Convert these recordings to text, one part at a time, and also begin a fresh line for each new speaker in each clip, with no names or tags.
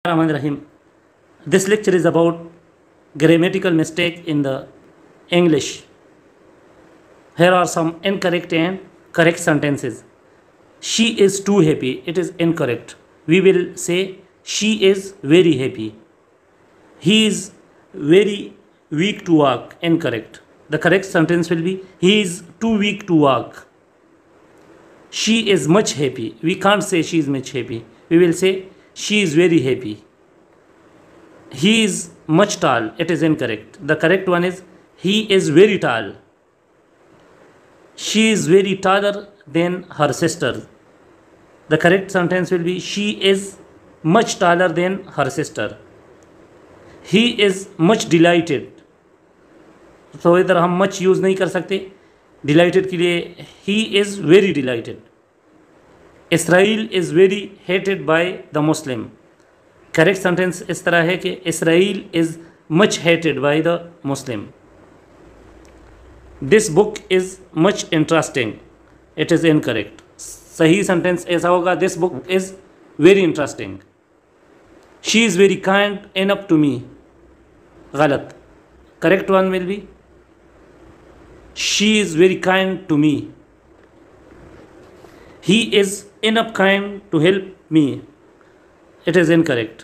Rahim. This lecture is about grammatical mistake in the English. Here are some incorrect and correct sentences. She is too happy. It is incorrect. We will say she is very happy. He is very weak to walk. Incorrect. The correct sentence will be he is too weak to walk. She is much happy. We can't say she is much happy. We will say she is very happy. He is much tall. It is incorrect. The correct one is he is very tall. She is very taller than her sister. The correct sentence will be she is much taller than her sister. He is much delighted. तो इधर हम much use नहीं कर सकते. Delighted के लिए he is very delighted. Israel is very hated by the Muslim. Correct sentence इस तरह है कि Israel is much hated by the Muslim. This book is much interesting. It is incorrect. सही सेंटेंस ऐसा होगा this book is very interesting. She is very kind enough to me. गलत. Correct one will be she is very kind to me. He is enough kind to help me. It is incorrect.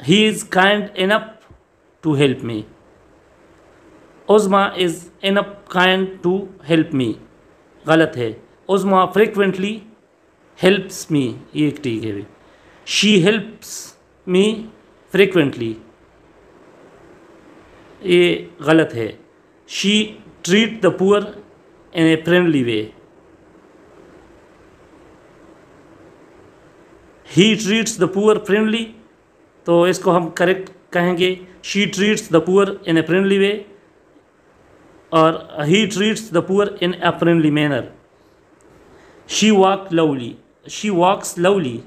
He is kind enough to help me. Uzma is enough kind to help me. गलत है. Uzma frequently helps me. ये ठीक है. She helps me frequently. ये गलत है. She treat the poor in a friendly way. He treats the poor friendly. तो इसको हम करेक्ट कहेंगे she treats the poor in a friendly way और he treats the poor in a friendly manner. She walk lovely. She walks lovely.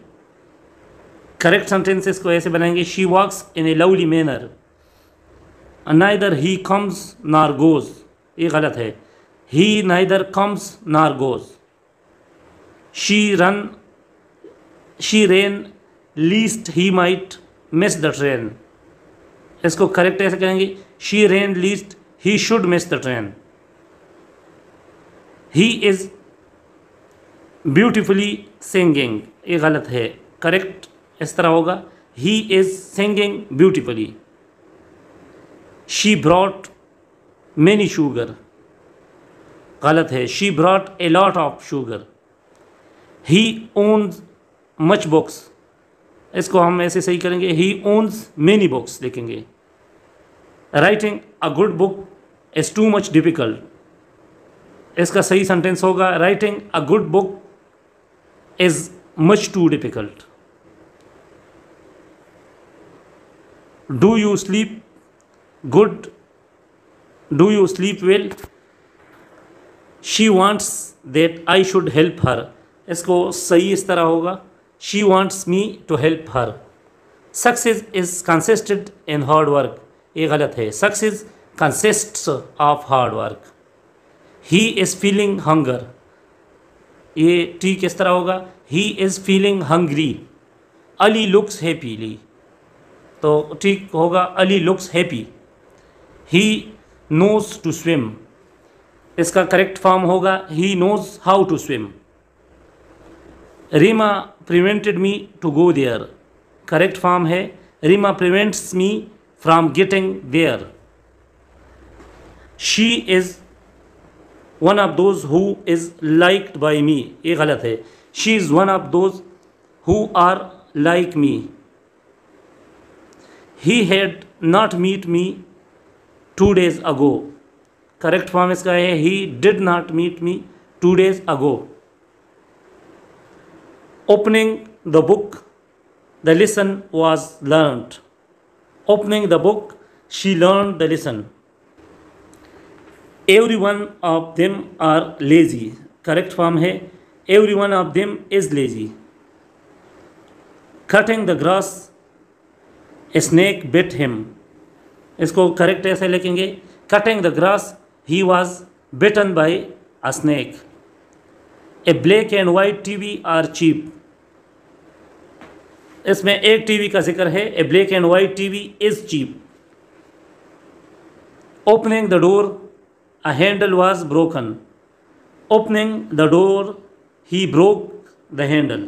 Correct sentences को ऐसे बनाएंगे she walks in a lovely manner. Neither he comes nor goes. ये गलत है. He neither comes nor goes. She ran least he might miss the train. इसको correct ऐसे कहेंगे she ran least he should miss the train. He is beautifully singing. ये गलत है. Correct इस तरह होगा he is singing beautifully. She brought many sugar. गलत है. She brought a lot of sugar. He owns much books. इसको हम ऐसे सही करेंगे ही ओन्स मेनी बुक्स लिखेंगे. Writing a good book is too much difficult. इसका सही सेंटेंस होगा writing a good book is much too difficult. Do you sleep good. Do you sleep well. She wants that I should help her. इसको सही इस तरह होगा She wants me to help her. Success is consisted in hard work. ये गलत है. Success consists of hard work. He is feeling hunger. ये ठीक इस तरह होगा He is feeling hungry. Ali looks happily. तो ठीक होगा Ali looks happy. He knows to swim. इसका करेक्ट फॉर्म होगा He knows how to swim. Reema prevented me to go there. Correct form है Reema prevents me from getting there. She is one of those who is liked by me. ये गलत है. She is one of those who are like me. He had not met me 2 days ago. Correct form इसका है he did not meet me 2 days ago. Opening the book, the lesson was learnt. Opening the book, she learned the lesson. Every one of them are lazy. Correct form है every one of them is lazy. Cutting the grass, a snake bit him. इसको correct ऐसे लिखेंगे cutting the grass, he was bitten by a snake. A black and white TV are cheap. इसमें एक TV का जिक्र है, a black and white TV is cheap. Opening the door, a handle was broken. Opening the door, he broke the handle.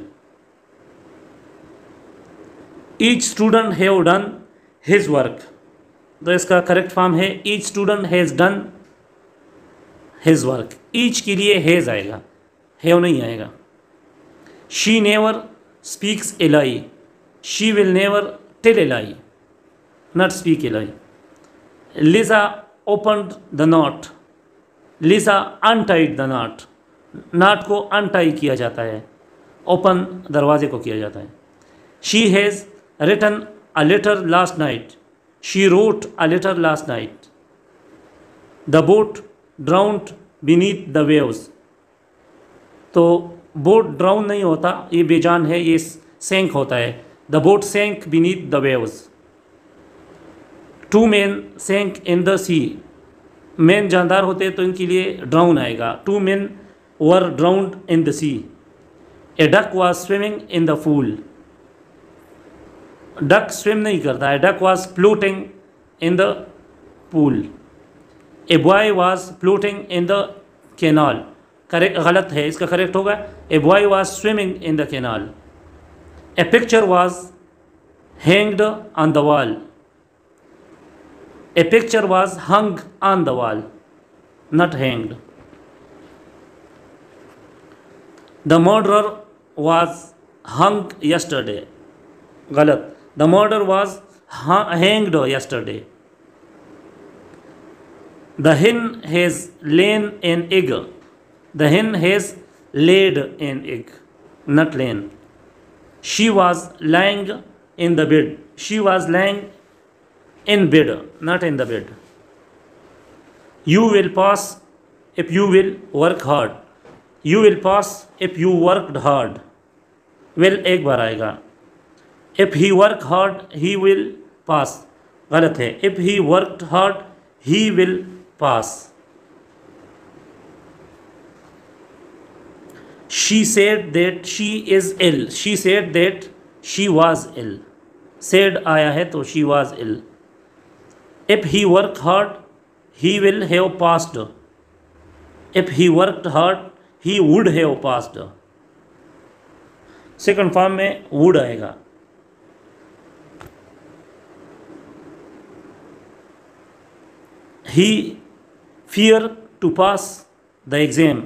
Each student have done his work, तो इसका correct form है each student has done his work. Each के लिए has आएगा, have नहीं आएगा। She never speaks a lie, she will never tell a lie, not speak a lie. Liza opened the knot, Lija untied the knot. Knot को untie किया जाता है, open दरवाजे को किया जाता है। She has written a letter last night, she wrote a letter last night. The boat drowned beneath the waves, तो बोट ड्राउन नहीं होता, ये बेजान है, ये सैंक होता है। The boat sank beneath the waves. Two man sank in the sea, man जानदार होते तो इनके लिए ड्राउन आएगा। Two man were drowned in the sea. A duck was swimming in the pool, duck swim नहीं करता है, duck was floating in the pool. A boy was floating in the canal, correct गलत है, इसका correct होगा a boy was swimming in the canal. A picture was hanged on the wall, a picture was hung on the wall, not hanged. The murderer was hung yesterday, गलत, the murder was hanged yesterday. The hen has lain an egg, the hen has laid an egg, not lain। She was lying in the bed, she was lying in bed, not in the bed। You will pass if you will work hard, you will pass if you worked hard। will एक बार आएगा। if he work hard he will pass, गलत है, if he worked hard he will pass। She said that she is ill, she said that she was ill। said आया है तो she was ill। if he worked hard he will have passed, if he worked hard he would have passed। Second form में would आएगा। he fear to pass the exam,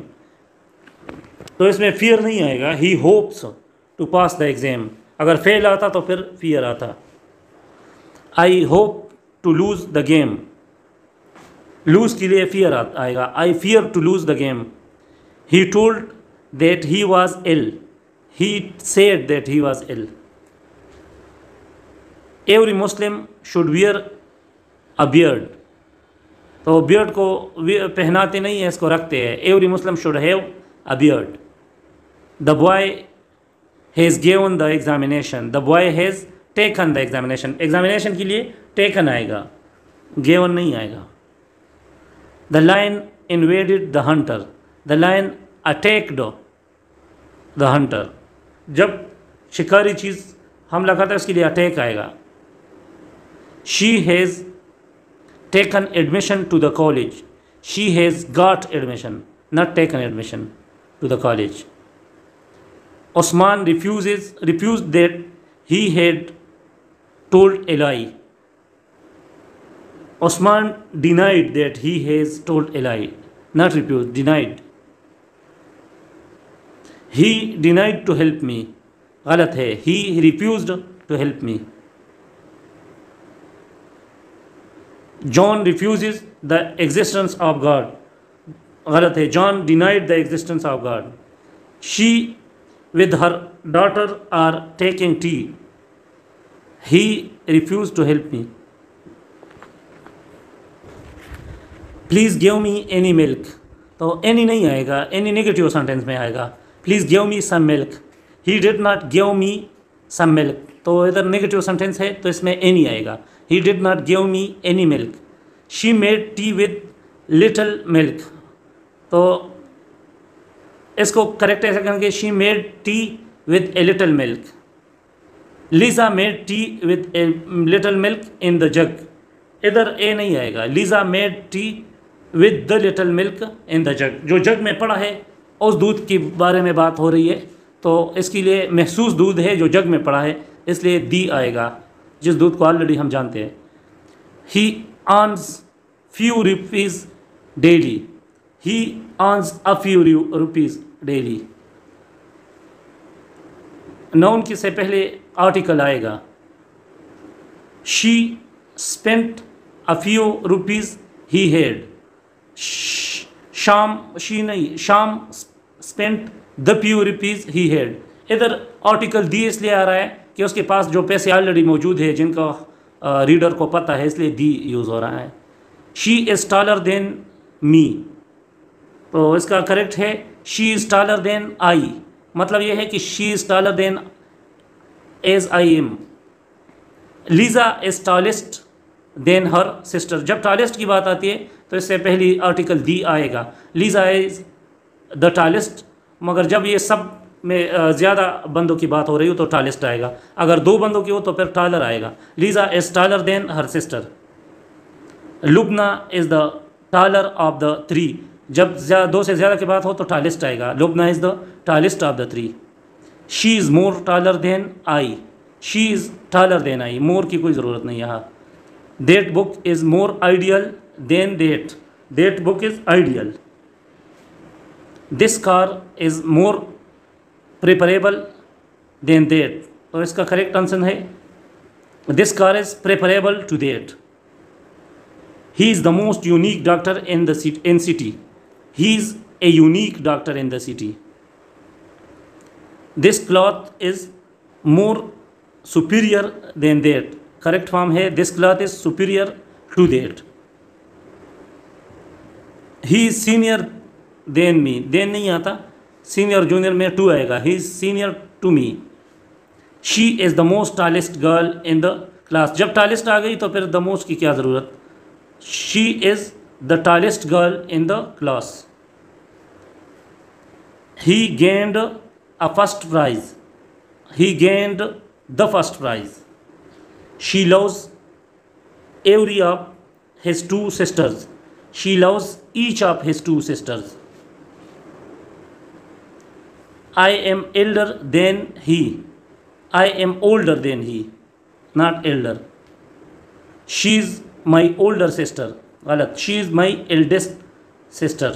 तो इसमें fear नहीं आएगा, he hopes to pass the exam। अगर fail आता तो फिर fear आता। I hope to lose the game, lose के लिए fear आएगा, I fear to lose the game। he told that he was ill, he said that he was ill। every Muslim should wear a beard, तो beard को पहनाते नहीं है, इसको रखते हैं। Every Muslim should have a beard. The boy has given the examination, the boy has taken the examination. Examination के लिए टेकन आएगा, गिवन नहीं आएगा। The lion invaded the hunter, the lion attacked the hunter. जब शिकारी चीज़ हमला करता है उसके लिए अटैक आएगा। She has taken admission to the college, she has got admission, not taken admission to the college। Osman refused that he had told a lie, Osman denied that he has told a lie, not refused, denied। he denied to help me, गलत है, he refused to help me। John refuses the existence of God, गलत है, John denied the existence of God। She with her daughter are taking tea, he refused to help me। Please give me any milk, तो any नहीं आएगा, any negative sentence में आएगा। Please give me some milk, he did not give me some milk, तो इधर negative sentence है तो इसमें any आएगा। he did not give me any milk। she made tea with little milk, तो इसको करेक्ट ऐसा करेंगे she made tea with a little milk। Lisa made tea with a little milk in the जग, इधर ए नहीं आएगा। Lisa made tea with the little milk in the जग, जो जग में पड़ा है उस दूध के बारे में बात हो रही है, तो इसके लिए महसूस दूध है जो जग में पड़ा है, इसलिए दी आएगा, जिस दूध को ऑलरेडी हम जानते हैं। ही earns few rupees daily, he earns a few rupees daily. Noun के से पहले आर्टिकल आएगा। She spent a few rupees he had, शाम शी नहीं, शाम spent the few rupees he had. इधर आर्टिकल दी इसलिए आ रहा है कि उसके पास जो पैसे ऑलरेडी मौजूद है जिनका रीडर को पता है, इसलिए दी यूज़ हो रहा है। She is taller than me, तो इसका करेक्ट है she is taller than I, मतलब यह है कि she is taller than as I am. Lisa is tallest than her sister, जब टॉलेस्ट की बात आती है तो इससे पहली आर्टिकल दी आएगा। लीजा इज़ द टॉलेस्ट, मगर जब ये सब में ज़्यादा बंदों की बात हो रही हो तो टॉलेस्ट आएगा, अगर दो बंदों की हो तो फिर टॉलर आएगा। Lisa is taller then her sister. Lubna is the taller of the three, जब दो से ज़्यादा की बात हो तो टॉलेस्ट आएगा। Lubna is the tallest of the three. She is more taller than I, she is taller than I, more की कोई ज़रूरत नहीं यहाँ। That book is more ideal than that, that book is ideal. This car is more preferable than that, तो इसका correct answer है this car is preferable to that. He is the most unique doctor in the city, he is a unique doctor in the city. This cloth is more superior than that, correct form है this cloth is superior to that. He is senior than me, than नहीं आता, senior junior में to आएगा। He is senior to me. She is the most tallest girl in the class, जब tallest आ गई तो फिर द मोस्ट की क्या ज़रूरत। She is the tallest girl in the class. He gained a first prize, he gained the first prize. She loves every of his two sisters, she loves each of his two sisters. I am elder than he, I am older than he, not elder. She is my older sister, गलत, she is my eldest sister.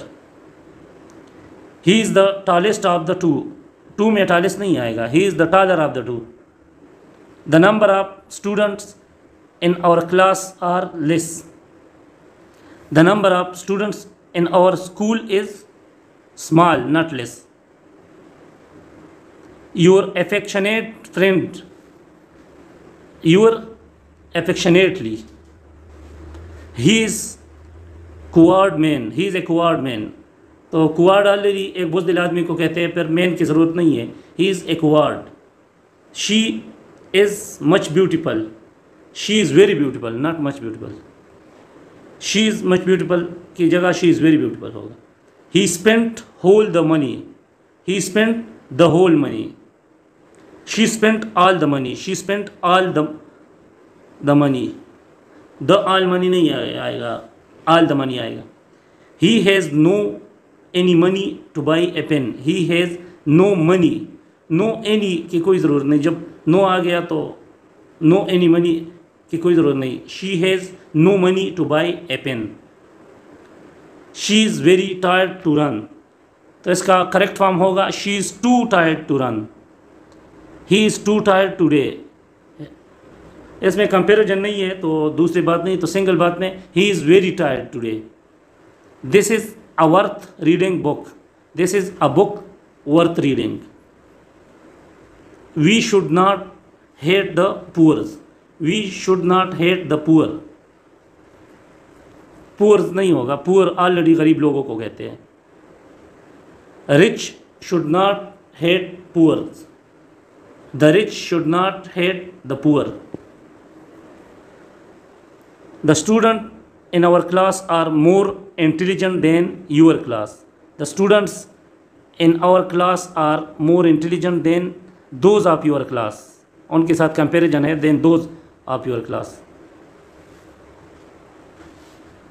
He is the tallest of the two, two में tallest नहीं आएगा, he is the taller of the two. The number of students in our class are less, the number of students in our school is small, not less. Your affectionate friend, your affectionately. He is coward man, he is a coward man, तो coward already एक बुज़दिल आदमी को कहते हैं, फिर man की ज़रूरत नहीं है, he is a coward. She is much beautiful, she is very beautiful, not much beautiful. She is much beautiful की जगह she is very beautiful होगा। He spent whole the money, he spent the whole money. She spent all the money, she spent all the money. The all money नहीं आएगा, all the money आएगा। He has no any money to buy a pen, he has no money, no any की कोई ज़रूरत नहीं, जब no आ गया तो no any money की कोई ज़रूरत नहीं। She has no money to buy a pen. She is very tired to run, तो इसका करेक्ट फॉर्म होगा she is too tired to run. He is too tired today. इसमें कंपेरिजन नहीं है तो दूसरी बात नहीं, तो सिंगल बात में he is very tired today. This is a worth reading book, this is a book worth reading. We should not hate the poor, we should not hate the poor. poor नहीं होगा, poor already गरीब लोगों को कहते हैं। Rich should not hate poor, the rich should not hate the poor. The student in our class are more intelligent than your class. The students in our class are more intelligent than those of your class. उनके साथ comparison है, than those of your class.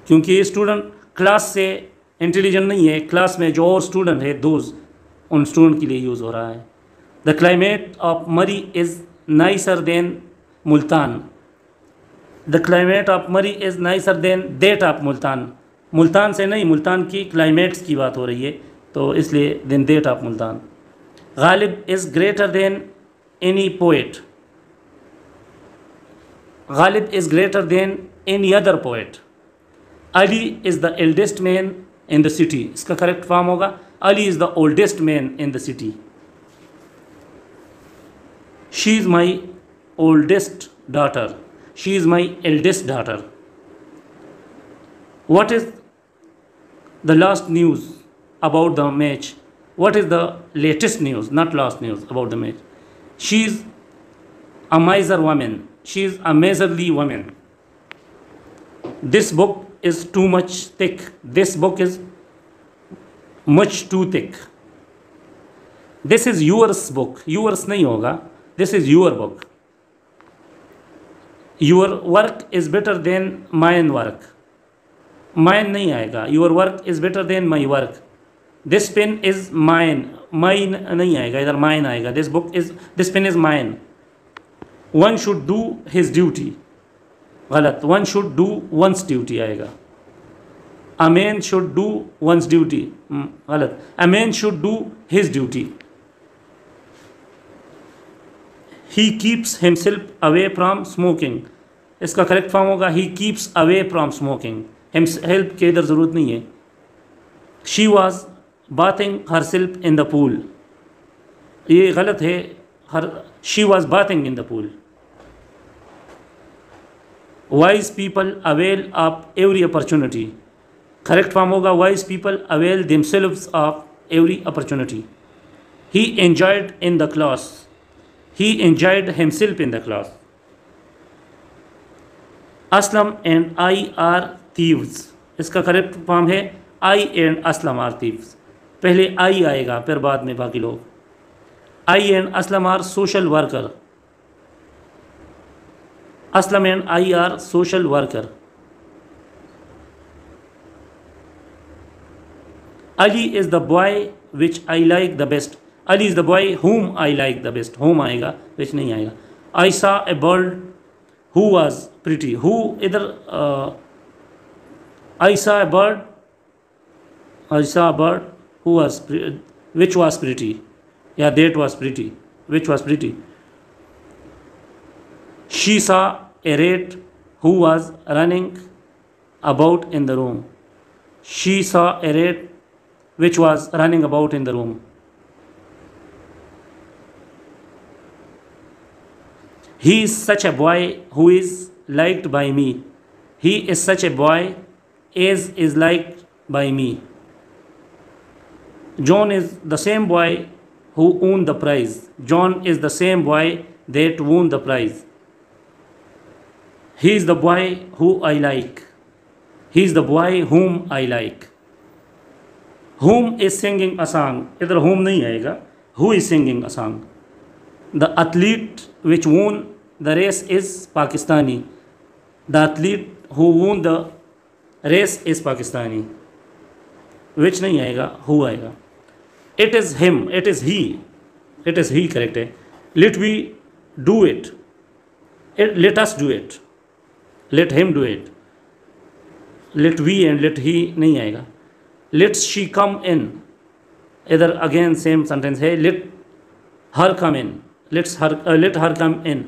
क्योंकि ये student class से intelligent नहीं है, class में जो और स्टूडेंट है दोज, उन स्टूडेंट के लिए यूज़ हो रहा है। The climate of Murree is nicer than Multan. The climate of Murree is nicer than that of Multan. Multan से नहीं, मुल्तान की क्लाइमेट्स की बात हो रही है, तो इसलिए than that of Multan. Ghalib is greater than any poet. Ghalib is greater than any other poet. Ali is the eldest man in the city. इसका करेक्ट फॉर्म होगा Ali is the oldest man in the city. She is my oldest daughter. She is my eldest daughter. What is the last news about the match? What is the latest news, not last news, about the match? She is a miser woman. She is a miserly woman. This book is too much thick. This book is much too thick. This is yours book. Yours नहीं होगा. This is your book. Your work is better than mine work. Mine नहीं आएगा, your work is better than my work. This pen is mine, mine नहीं आएगा, इधर mine आएगा। This pen is mine. One should do his duty, गलत, one should do one's duty आएगा। A man should do one's duty, गलत, a man should do his duty. He keeps himself away from smoking. इसका correct form होगा he keeps away from smoking. Help की इधर ज़रूरत नहीं है। She was bathing herself in the pool, ये गलत है, she was bathing in the pool. Wise people avail of every opportunity. Correct form होगा wise people avail themselves of every opportunity. He enjoyed in the class. He enjoyed himself in the class. Aslam and I are thieves. इसका correct form है I and Aslam are thieves. पहले I आएगा फिर बाद में बाकी लोग। आई and Aslam are social worker. Aslam and I are social worker. Ali is the boy which I like the best. Ali is the boy whom I like the best. Whom आएगा, which नहीं आएगा। I saw a bird who was pretty. Who इधर I saw a bird. I saw a bird who was which was pretty. Yeah, that was pretty. Which was pretty. She saw a rat who was running about in the room. She saw a rat which was running about in the room. He is such a boy who is liked by me. He is such a boy as is liked by me. John is the same boy who won the prize. John is the same boy that won the prize. He is the boy who I like. He is the boy whom I like. Whom is singing a song. इधर whom नहीं आएगा. Who is singing a song. The athlete which won the race is Pakistani. The athlete who won the race is Pakistani. Which नहीं आएगा, who आएगा। It is him, it is he, it is he correct है। Let we do it, let us do it, let him do it. Let we and let he नहीं आएगा। Let's she come in, इधर again same sentence है। Let her come in, let her come in.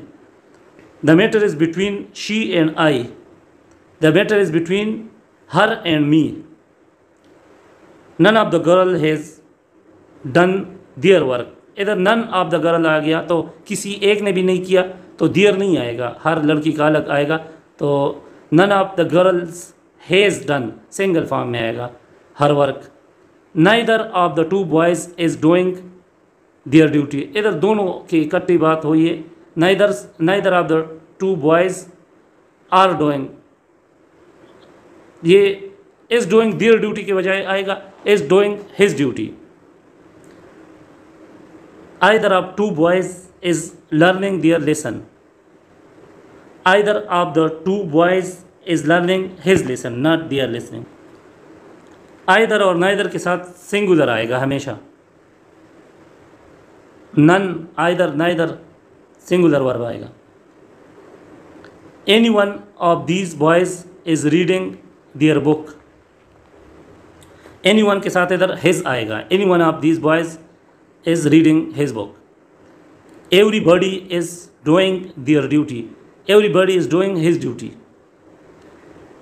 The matter is between she and I. The matter is between her and me. None of the girl has done their work. इधर none of the girl आ गया तो किसी एक ने भी नहीं किया, तो their नहीं आएगा, हर लड़की का अलग आएगा। तो none of the girls has done single form में आएगा her work. neither of the two boys is doing their duty। इधर दोनों की इकट्ठी बात हुई है। neither of the two boys are doing, ये इज़ डूइंग देयर ड्यूटी के बजाय आएगा is doing his duty. Either of two boys is learning their lesson. Either of the two boys is learning his lesson, not their listening. Either और neither के साथ singular आएगा हमेशा. None, either, neither singular verb आएगा. Any one of these boys is reading their book. Any one के साथ इधर his आएगा. Any one of these boys is reading his book. Everybody is doing their duty. Everybody is doing his duty.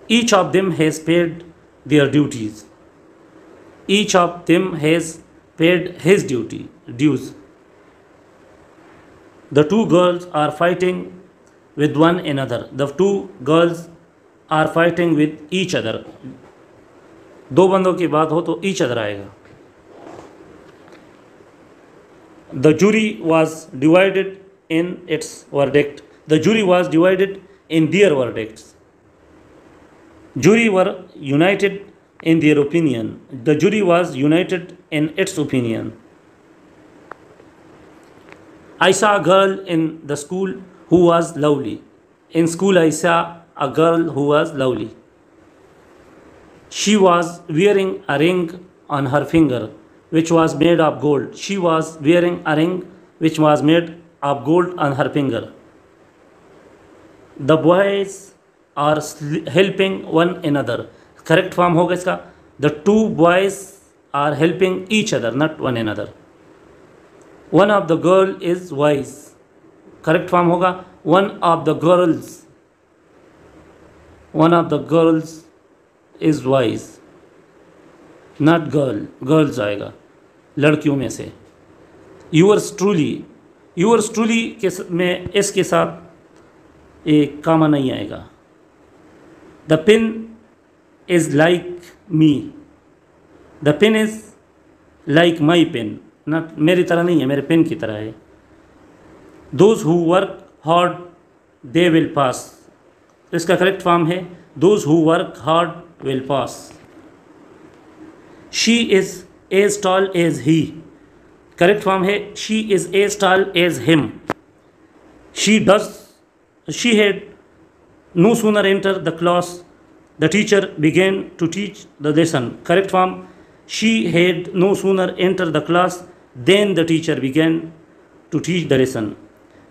Each of them has paid their duties. Each of them has paid his dues. The two girls are fighting with one another. The two girls are fighting with each other. दो बंदों की बात हो तो each other आएगा. The jury was divided in its verdict. The jury was divided in their verdicts. Jury were united in their opinion. The jury was united in its opinion. I saw a girl in the school who was lovely. In school I saw a girl who was lovely. She was wearing a ring on her finger which was made of gold. She was wearing a ring which was made of gold on her finger. The boys are helping one another. Correct form होगा इसका. The two boys are helping each other, not one another. One of the girl is wise. Correct form होगा one of the girls. One of the girls is wise. Not girl. Girls आएगा लड़कियों में से. Yours truly. Yours truly के में इसके साथ एक कामा नहीं आएगा. The pen is like me. The pen is like my pen. Not मेरी तरह नहीं है, मेरे पेन की तरह है. Those who work hard they will pass. इसका करेक्ट फॉर्म है those who work hard will pass. She is as tall as he. Correct form है she is as tall as him. She had no sooner entered the class, the teacher began to teach the lesson. Correct form, she had no sooner entered the class than the teacher began to teach the lesson.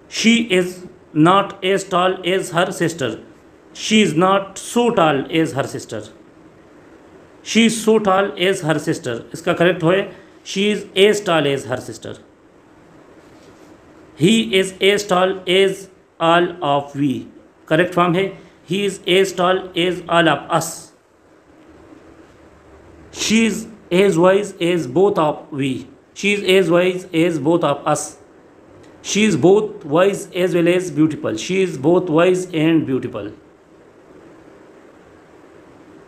She is not as tall as her sister. She is not so tall as her sister. She is so tall as her sister. इसका correct है she is as tall as her sister. He is as tall as all of we. Correct form है he is as tall as all of us. She is as wise as both of we. She is as wise as both of us. She is both wise as well as beautiful. She is both wise and beautiful.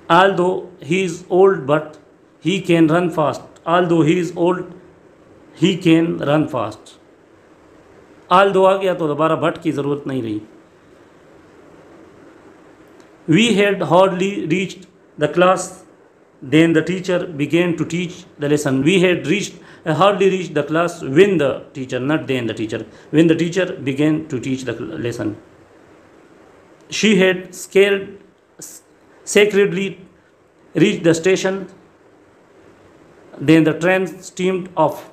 Although he is old but he can run fast. Although he is old he can run fast. although आ गया तो दोबारा but की ज़रूरत नहीं रही. We had hardly reached the class then the teacher began to teach the lesson. We had hardly reached the class when the teacher, not then the teacher, when the teacher began to teach the lesson. She had sacredly reached the station then the train steamed off.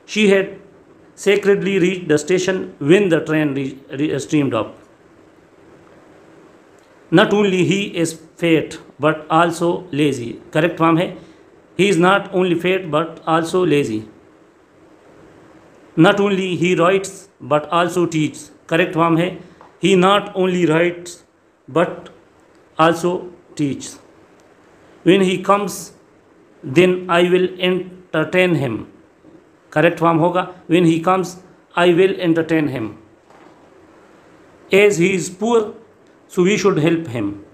She had sacredly reached the station when the train steamed off. Not only he is fat but also lazy. Correct form है he is not only fat but also lazy. Not only he writes but also teaches. Correct form है he not only writes but also teaches. When he comes then I will entertain him. Correct form होगा when he comes I will entertain him. As he is poor so we should help him.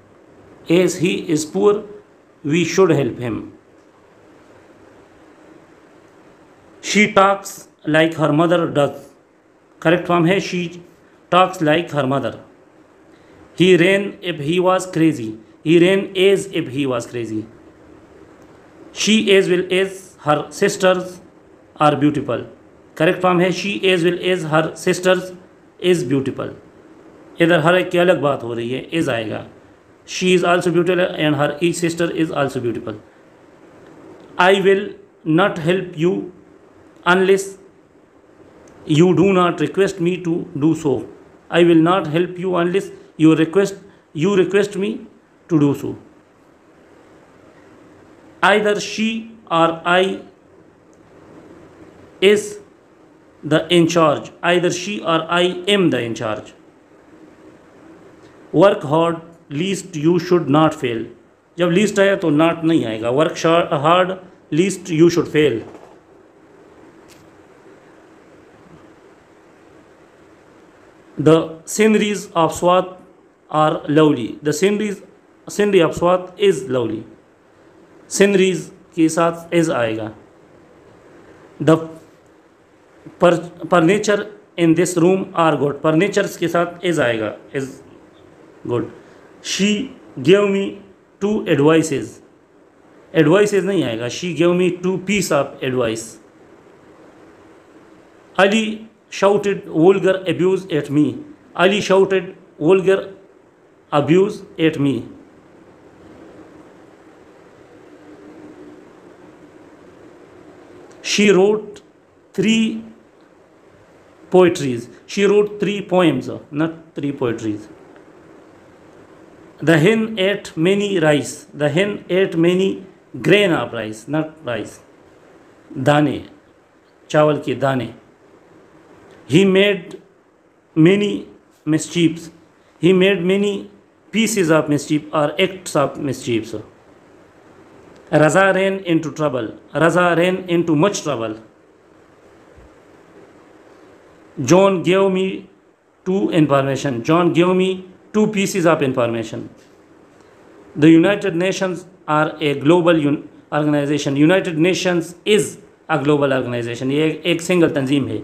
As he is poor we should help him. She talks like her mother does. Correct form है she talks like her mother. He ran if he was crazy. He ran as if he was crazy. She as well as her sisters are beautiful. Correct form है she is will is her sisters is beautiful. इधर हर एक की अलग बात हो रही है, इज़ आएगा। She is also beautiful and her each sister is also beautiful. I will not help you unless you do not request me to do so. I will not help you unless you request me to do so. Either she or I is the in charge. Either she or I am the in charge. Work hard least you should not fail. जब least आया तो not नहीं आएगा। Work hard least you should fail. The sceneries of Swat are lovely. The scenery of Swat is lovely. Sceneries के साथ is आएगा। The furniture in this room are good. Furnitures के साथ is आएगा, is good. She gave me 2 advices. Advices नहीं आएगा। She gave me 2 piece of advice. Ali shouted vulgar abuse at me. Ali shouted vulgar abuse at me. She wrote 3 poetries. She wrote 3 poems, not 3 poetries. The hen ate many rice. The hen ate many grain of rice, not rice. दाने, चावल के दाने. He made many mischiefs. He made many pieces of mischief or acts of mischiefs. Raza ran into trouble. Raza ran into much trouble. John gave me 2 information. John gave me 2 pieces of information. The United Nations are a global organization. United Nations is a global organization. ये एक single तंजीम है.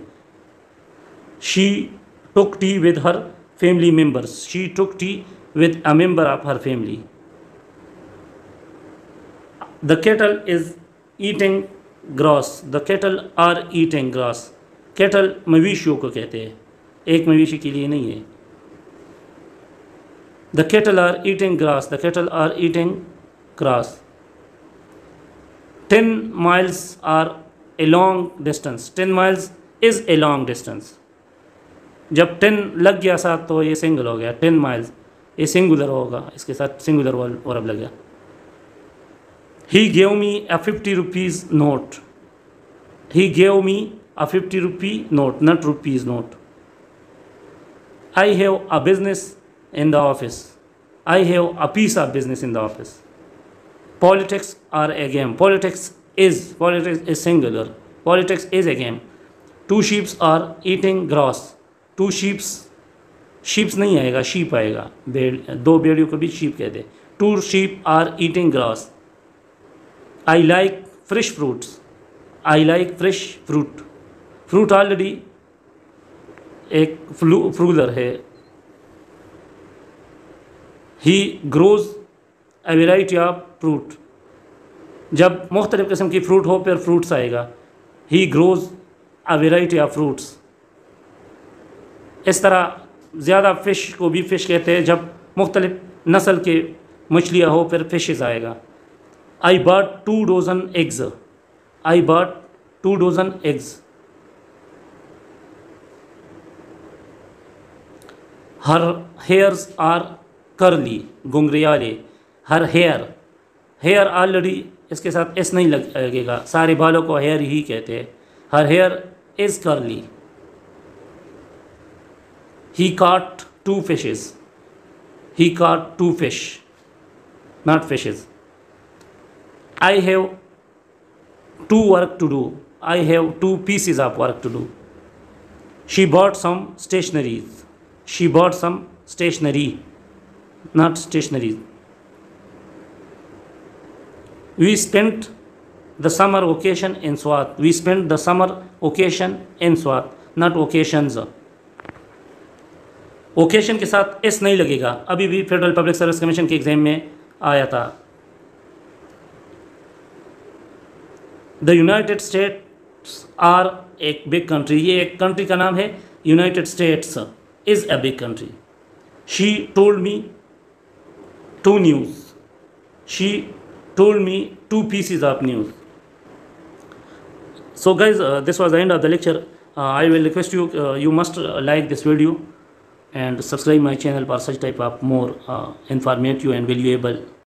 She took tea with her family members. She took tea with a member of her family. The cattle is eating grass. The cattle are eating grass. Cattle मवेशियों को कहते हैं, एक मवेशी के लिए नहीं है. The cattle are eating grass. The cattle are eating grass. 10 miles are a long distance. 10 miles is a long distance. जब 10 लग गया साथ तो ये सिंगल हो गया. 10 माइल्स ये सिंगुलर होगा, इसके साथ सिंगुलर और अब लग गया. He gave me a 50 rupees note. He gave me a 50 rupee note, not rupees note. I have a business in the office. I have a piece of business in the office. Politics are a game. Politics is singular. Politics is a game. 2 sheep are eating grass. 2 sheep नहीं आएगा, sheep आएगा. 2 भेड़ियों को भी sheep कहते हैं. 2 sheep are eating grass. I like fresh fruits. I like fresh fruit. Fruit already एक फ्लूलर है. He grows a variety of fruit. जब मुख्तलिफ किस्म की फ्रूट हो फिर फ्रूट्स आएगा. He grows a variety of fruits. इस तरह ज़्यादा फ़िश को भी फ़िश कहते हैं. जब मुख्तलिफ नस्ल के मछलियाँ हो फिर फ़िशेस आएगा. I bought 2 dozen eggs. I bought 2 dozen eggs. Her hairs are curly. घुंघराले. Her hair already इसके साथ एस नहीं लगेगा. सारे बालों को हेयर ही कहते हैं. Her hair is curly. He caught 2 fishes. He caught 2 fish, not fishes. I have 2 work to do. I have 2 pieces of work to do. She bought some stationeries. She bought some stationery, not stationeries. We spent the summer vacation in Swat. We spent the summer vacation in Swat, not occasions. Occasion के साथ S नहीं लगेगा. अभी भी federal public service commission के exam में आया था. द यूनाइटेड स्टेट आर एक बिग कंट्री, ये एक कंट्री का नाम है United States is a big country. She told me to news, she told me 2 pieces of news. So guys, this was the end of the lecture. I will request you, you must like this video and subscribe my channel for such type of more informative and valuable